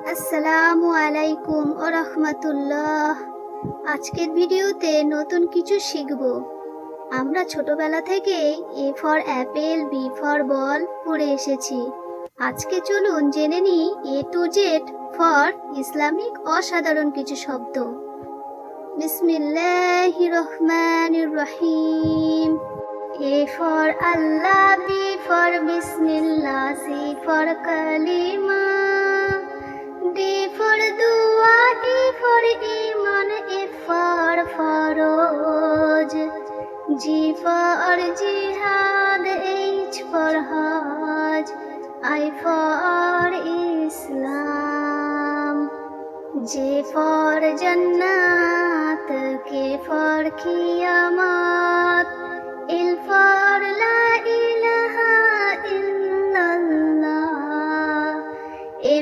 আসসালামু আলাইকুম ও রহমতুল্লাহ। আজকের ভিডিওতে নতুন কিছু শিখব। আমরা ছোটবেলা থেকেই A for apple, B for ball পড়ে এসেছি। আজকে চলুন জেনে নিই A to Z for Islamic অসাধারণ কিছু শব্দ। বিসমিল্লাহির রহমানির রহিম। A for Allah, B for বিসমিল্লাহ, সি ফর কালিমা, D for dua, E for iman, F for faroj, G for jihad, H for hajj, I for Islam, J for jannat, K for kiamat, L for la ilaha illallah,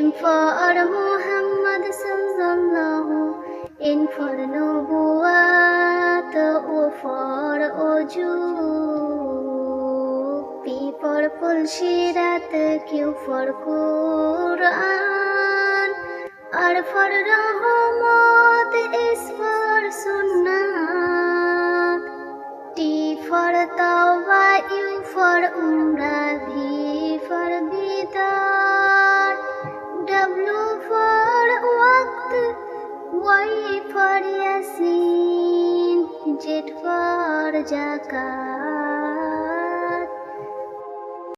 M for Muhammad sallallahu, N for nubuwat, O for oju, P for pulshirat, Q for Quran, R for rahmat, S for sunnat, T for tawbah, U for umrah, V for bidar, W for waqt, Y for yasin, Z for zakat.